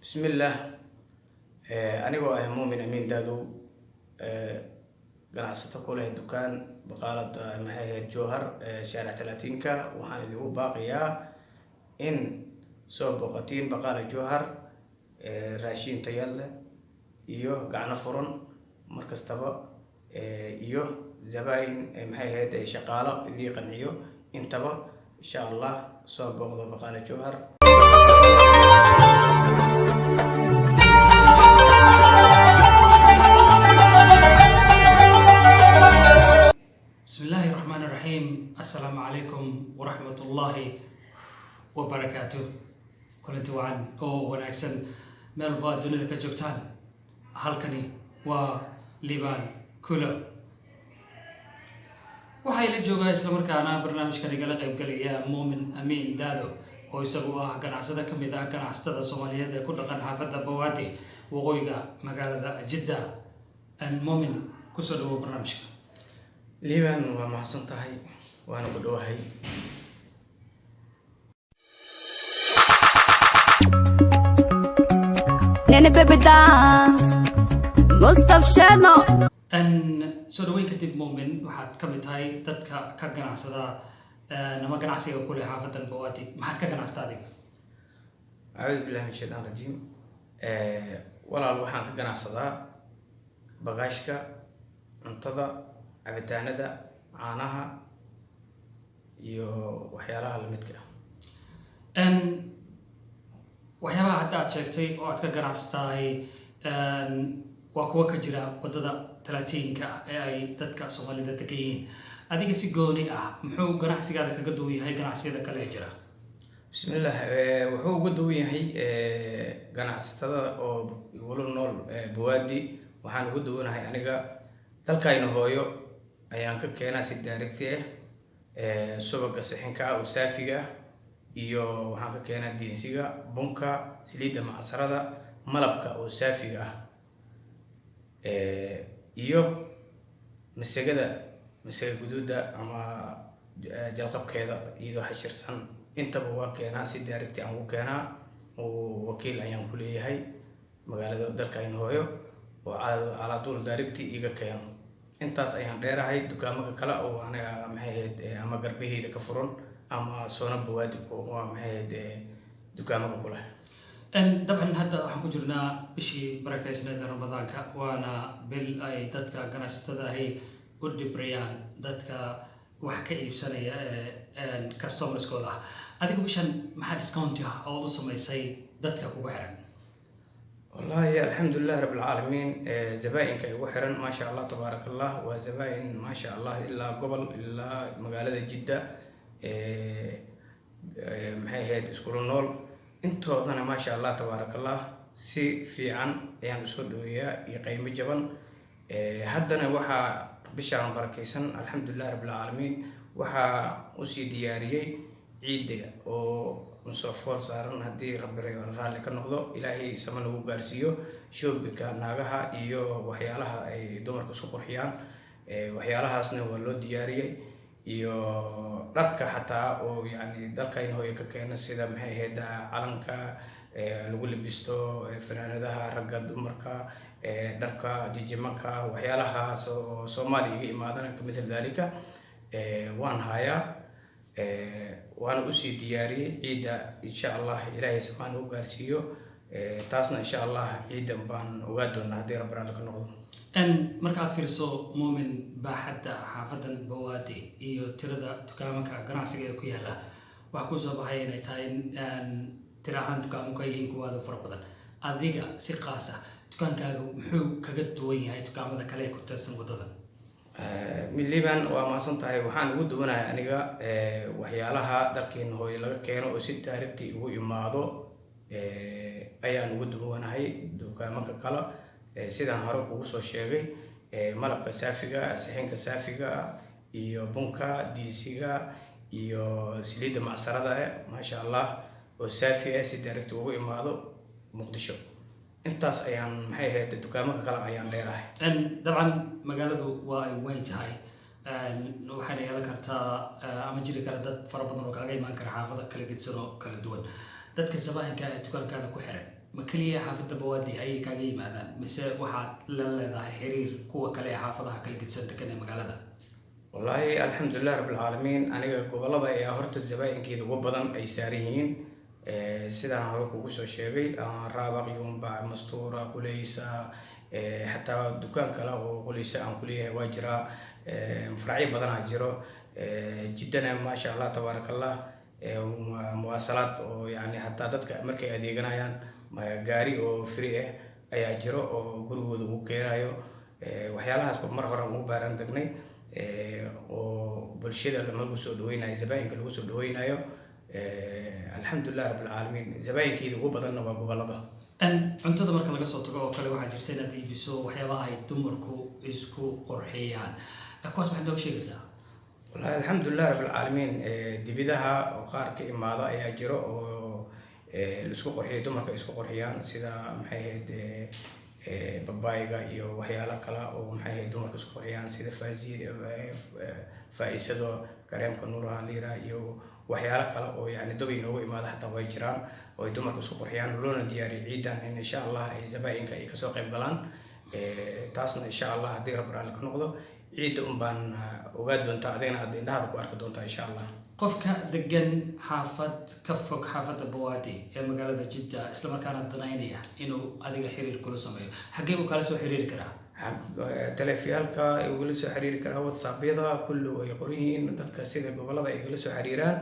بسم الله. أنيقو مؤمن أمين دادو ganacsato ku leh dukaan baqaalada maxay joohar shaaric 30ka waxaan idinku baaqiyaa in soo boqotiin baqaala joohar raashin tayo leh iyo gacno furan markastaba iyo zabayn maxay shaqaalo idii qanciyo intaba insha Allah soo boqdo baqaala joohar. بسم الله الرحمن الرحيم. السلام عليكم ورحمة الله وبركاته. كنت وعن ونأكسن ملبا دون ذلك جوتان هالكني وليبان كله وحي لجوجا إسلام كان برنامج كان يقلق يبقى مؤمن أمين دادو ويسقوها كان عصدا كم إذا كان عصدا الصومالية كل قن حافظة بوادي وغويجا مقالة جدة المؤمن كسروا برنامج liibaan waa mahadsan tahay waana ku dhawahay. Nene baby dance Mustafa Shano an soo dhaweyn kadib muumin waxaad ka mid tahay dadka ka ganacsada nama ganacsiga ku leh xaafadda Bawaati maxaad ka ganacsataa adiga? A'uudu billahi minash shaytaanir rajiim. Walaal waxaan ka ganacsadaa bagaashka cuntada cabitaanada caanaha iyo waxyaalaha la midka waxyaabaha hadda aad sheegtay oo aad ka ganacsatahay waa kuwa ka jira wadada 30ka ee ay dadka Soomaalida degan yihiin. Adiga si gooni ah muxuu ganacsigaada kaga duwan yahay ganacsiyada kale ee jira? bismillah. Wuxuu uga duwan yahay ganacsatada oo walo nool Bawaadi. Waxaan uga duwanahay aniga dalkayna hooyo ayaan ka keenaa si direct subaga saxinka oo saafiga iyo waxaan ka keenaa diinsiga bunka saliida macsarada malabka oo saafiga iyo masaga guduuda ama jalqabkeeda iyadoo xashirsan intaba waa keenaa si direct aan u keenaa oo wakiil ayaan ku leeyahay magaalada dalkayna hooyo oo ala dul direct iga keeno. intaas ayaan dheerahay dukaamada kale oo anaga maxay ama garbaheeda ka furan ama soona Bawaadi ko waa maxay dukaamada kale. dabcan hadda waxaan ku jirnaa bishii barakaysnayd Ramadaanka waana bil ay dadka ganacsatada ahi u dhibrayaan dadka wax ka iibsanaya customerskooda. adiga bishan maxaa discount oo u samaysay dadka kugu xiran? والله الحمد لله رب العالمين. زبائن كي وحرن ما شاء الله تبارك الله وزبائن ما شاء الله إلا قبل إلا مقالة جدة محي هيد اسكولون نول انتو ظن ما شاء الله تبارك الله سي في عن يعني اسكول ويا يقيم الجبن هدنا وحا بشعر بركيسن الحمد لله رب العالمين وحا أسي دياريي عيد أو مصفول صارن هدي رب رالي كنقضو إلهي سمن وقارسيو شوبك ناقها إيو وحيالها أي دمرك سقرحيان وحيالها سنة ولو دياري إيو ربك حتى أو يعني دالك إنه يككينا سيدا محي هيدا علنكا لغو لبستو فناندها رقا دمرك دركا جيجمكا وحيالها سومالي إمادنا كمثل ذلك وان هايا وانا أسي دياري عيدا إن شاء الله إلهي سبحانه وقارسيو تاسنا إن شاء الله عيدا بان وقادونا هدي رب رالك النقض. markaad fiiriso muumin baaxadda xaafadan Bawaadi iyo tirada dukaamaka ganacsiga ee ku yaala waxa ku soo baxay inay tahay tirahan dukaamka yihiin kuwaada fara badan. adiga si qaas ah dukaankaaga muxuu kaga duwan yahay dukaamada kale ee ku tirsan wadada? من ليبان وما صنتها وحان ودونا أنيقا وحيالها داركين هو يلقى كانوا وسيد داركتي هو يماضو أيان ودونا هاي دوكامك كلا سيدان هارو كوسو شيغي ملبك سافيغا سحينك سافيغا iyo bunka diisiga iyo saliida macsarada ma sha Allah oo saafi si direct ugu imaado Muqdisho. intaas ayaan maxay ahayd dukaamada kale ayaan dheerahay. dabcan magaaladu waa ay weyn tahay waxaana yeelan kartaa ama jiri kara dad fara badan oo kaaga imaan kara xaafado kala gedsan oo kala duwan. dadka sabaanka ee dukaankaada ku xiran ma kaliya xaafadda bawaadi ayay kaaga yimaadaan mise waxaad la leedahay xiriir kuwa kale ee xaafadaha kala gedsan degan ee magaalada? wallaahi alxamdulilah rabbilcaalamiin, aniga gobolada ayaa horta zabaainkeeda ugu badan ay saaran yihiin. sidaan hore kugu soo sheegay, raabaq, yumbac, mastuura, quleysa, xataa dukaan kale oo quleysa aan kuleeyahay waa jiraa. faracyo badanaa jiro. jiddana maasha allah tabaarakallah, muwaasalaad oo yani hataa dadka markay adeeganayaan gaari oo free ah ayaa jiro oo gurigooda ugu keenayo. waxyaalahaas mar hore ugu baaran degnay oo bulshada lagu soo dhaweynayo, zabaainka lagu soo dhaweynayo. alxamdulilah rabbilcaalamiin, zabaainkeeda ugu badanna waa gobolada. cuntada marka laga soo tago oo kale waxaa jirta inaad iibiso waxyaabaha ay dumarku isku qurxiyaan, kuwaas maxaad nooga sheegaysaa? wallahi alxamdulilah rabbilcaalamiin, dibidaha oo qaar ka imaado ayaa jiro oo laisku qurxiyo, dumarka isku qurxiyaan, sida maxay ahayd babaayga iyo waxyaalo kale oo maxay ahayd dumarka isku qurxiyaan, sida faaisado, kareemka nuuraha liira iyo waxyaalo kale oo yani dabay noogu imaado xataa way jiraan oo ay dumarka isku qurxiyaan. loona diyaariyo ciidan in insha allah ay zabaainka ay kasoo qayb galaan. taasna insha allah haddii rabbi raalli ka noqdo ciidda un baan ogaa doontaa, adigana aad indhahaada ku arki doontaa insha allah. qofka degan xaafad ka fog xaafadda bawaadi ee magaalada jidda islamarkaana danaynaya inuu adiga xiriir kula sameeyo, xaggee buu kala soo xiriiri karaa? telefiyaalka igula soo xiriiri karaa, whatsappyada kulli ay qoran yihiin. dadka sida gobolada ay igala soo xiriiraan,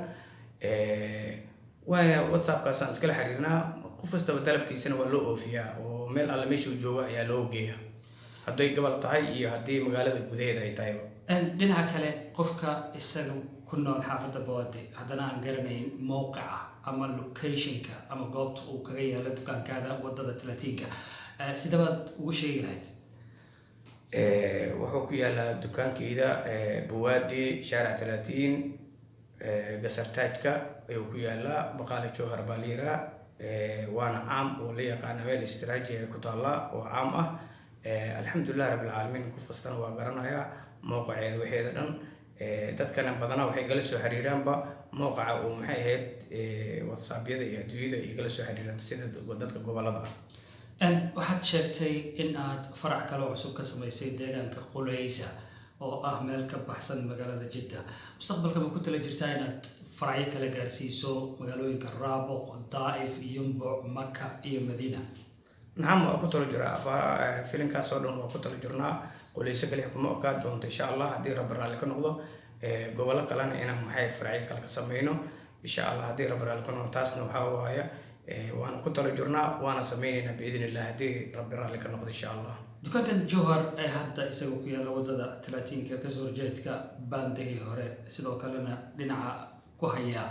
waana whatsappkaasaan iskala xiriirnaa. qof kastaba dalabkiisana waa loo oofiyaa oo meel alle meeshuu jooga ayaa loo geeya, hadday gobol tahay iyo haddii magaalada gudaheeda ay tahay. dhinaca kale, qofka isaga ku nool xaafadda bawaadi haddana aan garanayn mowqica ama locationka ama goobta uu kaga yaalo dukaankaada wadada 30-ka, sidabaad ugu sheegi lahayd? wuxuu ku yaalaa dukaankeyda bawaadi shaaric 30 gasartaajka ayuu ku yaalaa, baqaale jowhar baa la yiraa. waana caam oo la yaqaana meel istiraatiiji ay ku taallaa oo caam ah. alxamdulilah rabbilcaalamiin, qof kastana waa garanayaa mowqiceeda waxeeda dhan. dadkana badanaa waxay igala soo xiriiraanba mowqica uu maxay ahayd whatsappyada iyo adduunyada igala soo xiriiraan sida dadka gobolada ah. waxaad sheegtay in aad farac kale cusub ka samaysay deegaanka quleysa oo ah meel ka baxsan magaalada jidda. mustaqbalka ma ku tala jirtaa inaad faracyo kala gaarsiiso magaalooyinka raaboq, daa'if, yumbuc, maka iyo madiina? nacam, waa ku talo jiraa. filinkaas oo dhan waa ku talo jirnaa. quleyso kaliya kuma ogaa doonto insha allah haddii rabbi raalli ka noqdo. gobolo kalena inaan maxay faracyo kale ka sameyno insha allah haddii rabbi raalli ka noqdo. taasna waxaa waaya waana ku talo jirnaa, waana sameyneynaa biidn illah haddii rabbi raalli ka noqdo insha allah. dukaankan jowhar ee hadda isaga ku yaalla wadada 30-ka kasoo horjeedka baandahii hore, sidoo kalena dhinaca ku haya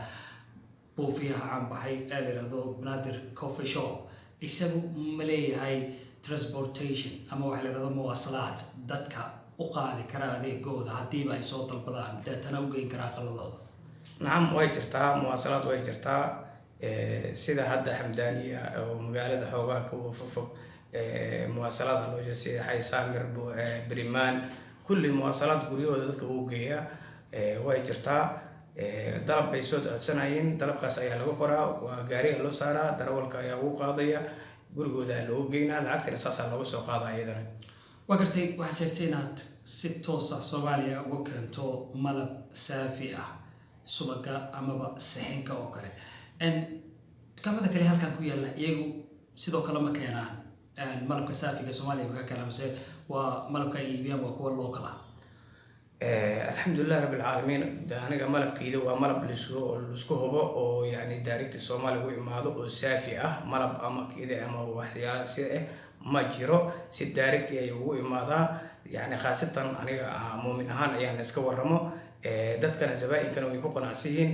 buufiyaha caanbaxay ee la yirahdo banaadir coffee shop, isagu ma leeyahay transportation ama waxa la yirahdo muwaasalaad dadka u qaadi kara adeegooda haddiiba ay soo dalbadaan deetana u geyn karaa aqaladooda? nacam, way jirtaa muwaasalaad, way jirtaa. sida hadda xamdaaniya oo magaalada xoogaa ka fog muwaasalada loo jeedo, sida xay saamir, berimaan, kulli muwaasalaad guryahooda dadka ugu geeya way jirtaa. dalab bay soo codsanayeen, dalabkaas ayaa lagu qoraa, waa gaariga loo saaraa, darawalka ayaa ugu qaadaya, gurigooda loogu geynaa, lacagtana saasaa looga soo qaada iyadana. waa gartay, waxaad sheegtay inaad si toos ah Soomaaliya uga keento malab saafi ah, subaga amaba sixinka oo kale. dukaamada kale halkan ku yaalla iyagu sidoo kale ma keenaan malabka saafiga Soomaaliya ma ka keenaan mise waa malabka ay iibiyaan waa kuwa local ah? alxamdulilah rabbilcaalamiin, aniga malabkeyda waa malab laisku hubo oo yani daarigta Soomaaliya u imaado oo saafi ah. malab ama kida ama waxyaala sida ma jiro, si daarigti ay ugu imaadaa. yani khaasatan aniga muumin ahaan ayaan iska waramo, dadkana zabaa'inkana way ku qanacsan yihiin.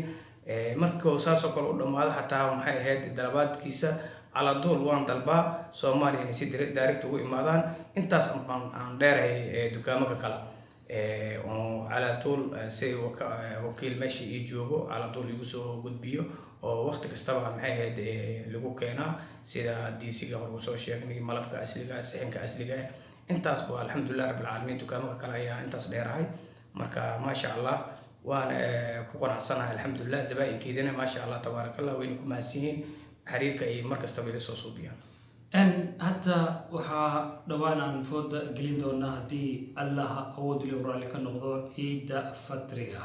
markuu saasoo kale u dhammaado xataa maxay ahayd dalabaadkiisa cala duul waan dalbaa Soomaaliyana si daarigta ugu imaadaan. intaas aan dheerahay dukaamaka kale oo cala duul si wakiil meesha ii joogo cala duul igu soo gudbiyo oo waqti kastaba maxay ahayd lagu keenaa, sida diisiga hore soo sheegnay, malabka asliga, sixinka asliga. intaas waa alxamdulilah rabbilcaalamiin, dukaamaka kale ayaa intaas dheerahay. marka maasha allah waan ku qanacsanahay alxamdulilah. zabaainkeedana maasha allah tabaarakallah wayna ku mahadsan yihiin xiriirka ay mar kastaba ila soo suubiyaan. hadda waxaa dhowaan aan fooda gelin doonaa haddii allah awood leh raalli ka noqdo ciidda fatriga.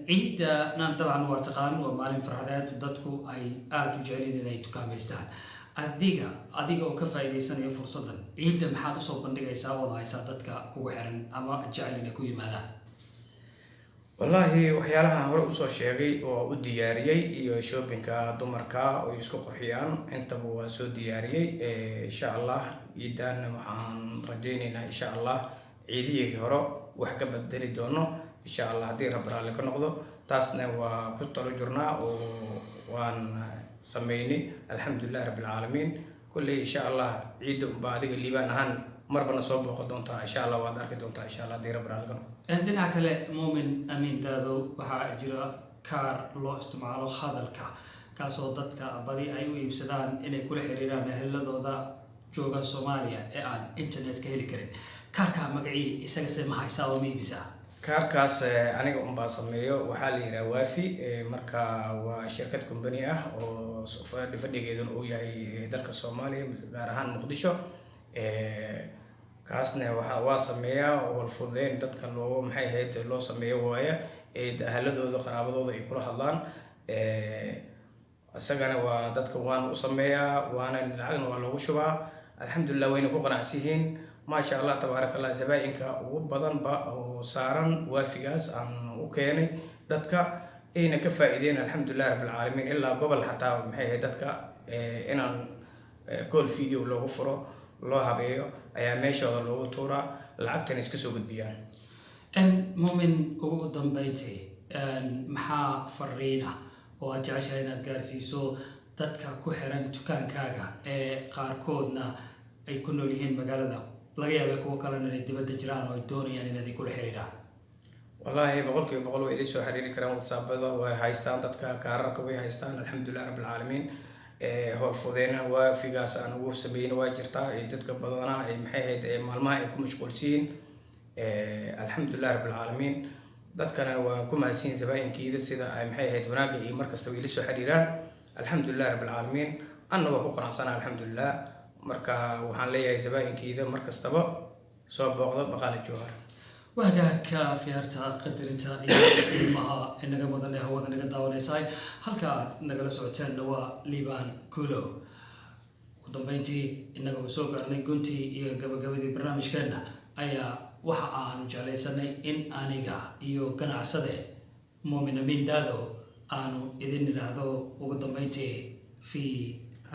ciidana dabcan waa taqaan waa maalin farxadeed dadku ay aada u jeceliin inay dukaamaystaan. adiga oo ka faa'iidaysanaya fursaddan ciidda maxaad usoo bandhigaysaa wada haysaa dadka kugu xiran ama jecel inay ku yimaadaan? wallaahi waxyaalahan hore usoo sheegay oo u diyaariyey iyo shoppingka dumarka oo isku qurxiyaan intaba waa soo diyaariyey. insha allah ciidan waxaan rajaynaynaa insha allah ciidihii hore wax ka bedeli doono insha allah haddii rab raalli ka noqdo. taasna waa ku talo jirnaa oo waan sameynay alxamdulillahi rabbilcaalamiin. kulley insha allah ciidda unba adiga liibaan ahaan marbana soo booqo doontaa insha allah waad arki doontaa insha allah haddii rab raalli ka noqdo. dhinaca kale muumin amiin daadow waxaa jira kaar loo isticmaalo hadalka kaasoo dadka badi ay u iibsadaan inay kula xiriiraan eheladooda jooga Soomaaliya ee aan internetka heli karin. kaarka magacii isaga se ma haysaa oo ma iibisaa? kaarkaas aniga unbaa sameeyo, waxaa la yidhaha waafi. marka waa shirkad company ah oo fadhigeeduna uu yahay dalka Soomaaliya gaar ahaan Muqdisho. kaasna waa sameeyaa wal fududeyn dadka loo maxay ahayd loo sameeyo waaya ahladooda qaraabadooda ay kula hadlaan. isagana waa dadka waan u sameeyaa waana lacagna waa loogu shubaa. alxamdulillah wayna ku qanacsiyihiin maasha allah tabaarakallah. zabaayinka ugu badanba oo saaran waafigaas aan u keenay dadka ayna ka faa'iideen alxamdulillahi rabbilcaalamiin. ilaa gobol xataa maxay ahayd dadka inaan call video loogu furo loo habeeyo ayaa meeshooda loogu tuuraa lacagtana iska soo gudbiyaan. muumin ugu dambeyntii maxaa fariina oo aad jeceshahay inaad gaarsiiso dadka ku xiran dukaankaaga ee qaarkoodna ay ku nool yihiin magaalada laga yaabay kuwa kalena inay dibadda jiraan oo ay doonayaan inaad kula xiriiraan? wallaahi 100% way ila soo xiriiri karaan whatsappada way haystaan dadka kaararka way haystaan alxamdulillahi rabbilcaalamiin. howl fudeena waafigaas aan ugu sameeyna waa jirtaa dadka badanaa ay maxay ahayd maalmaha ay ku mashquulsiin. alxamdulillahi rabbilcaalamiin. dadkana waa ku mahadsiin zabaayinkeeda sida ay maxay ahayd wanaagga iyo markasta way ila soo xiriiraan alxamdulillahi rabbilcaalamiin. anna waa ku qanacsanaa alxamdulillah. marka waxaan leeyahay zabaayinkeeda markastaba soo booqda Baqaale Jowhar. wahagaagka khiyaarta qadarinta iyo ilmaha inaga mudan ee hawada naga daawanaysaa halka aad nagala socoteenna waa liibaan kuulow. ugu dambeyntii inagoo soo gaarnay guntii iyo gabagabadii barnaamijkeena ayaa waxa aanu jeclaysanay in aniga iyo ganacsade muumin amiin daadow aanu idin idhaahdo ugu dambeyntii fi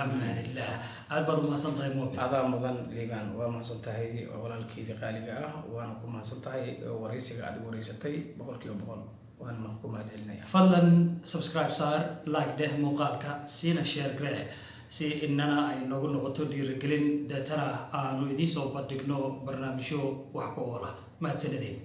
amaanillah. aad baad umahadsan tahay muumin. adaa mudan liibaan waa mahadsan tahay walaalkeydii qaaliga ah waana ku mahadsan tahay waraysiga aad wareysatay 100% waana ku mahadcelinaya. fadlan subscribe saar like deh muuqaalka siina share garee si inana ay noogu noqoto dhiirigelin deetana aanu idiin soo bandhigno barnaamijyo wax ku oola. mahadsanideen.